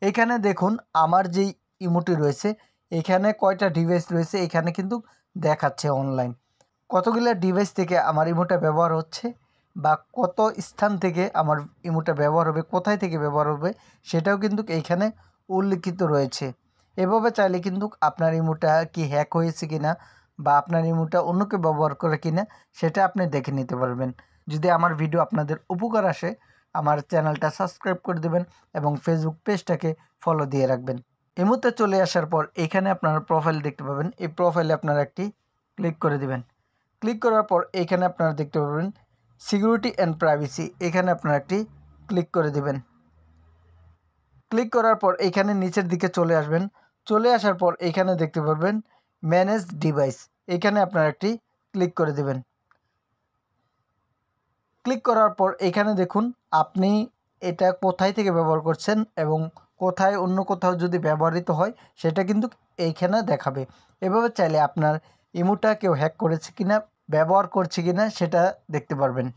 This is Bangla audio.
এখানে দেখুন আমার যেই ইমোটি রয়েছে এখানে কয়টা ডিভাইস রয়েছে এখানে কিন্তু দেখাচ্ছে অনলাইন কতগুলো ডিভাইস থেকে আমার ইমোটা ব্যবহার হচ্ছে বা কত স্থান থেকে আমার ইমোটা ব্যবহার হবে কোথায় থেকে ব্যবহার হবে সেটাও কিন্তু এইখানে উল্লিখিত রয়েছে। এভাবে চাইলে কিন্তু আপনার ইমোটা কি হ্যাক হয়েছে কিনা বা আপনার ইমোটা অন্য কেউ ব্যবহার করে কিনা সেটা আপনি দেখে নিতে পারবেন। যদি আমার ভিডিও আপনাদের উপকার আসে আমার চ্যানেলটা সাবস্ক্রাইব করে দেবেন এবং ফেসবুক পেজটাকে ফলো দিয়ে রাখবেন। ইমোতে চলে আসার পর এখানে আপনারা প্রোফাইল দেখতে পাবেন। এই প্রোফাইলে আপনারা একটি ক্লিক করে দিবেন। ক্লিক করার পর এখানে আপনারা দেখতে পাবেন সিকিউরিটি অ্যান্ড প্রাইভেসি, এখানে আপনারা একটি ক্লিক করে দিবেন। ক্লিক করার পর এখানে নিচের দিকে চলে আসবেন। চলে আসার পর এখানে দেখতে পারবেন ম্যানেজ ডিভাইস, এখানে আপনারা একটি ক্লিক করে দেবেন। ক্লিক করার পর এখানে দেখুন আপনি এটা কোথায় থেকে ব্যবহার করছেন এবং কোথায় অন্য কোথাও যদি ব্যবহৃত হয় সেটা কিন্তু এইখানে দেখাবে। এভাবে চাইলে আপনার ইমোটা কেউ হ্যাক করেছে কিনা ব্যবহার করছে কিনা সেটা দেখতে পারবেন।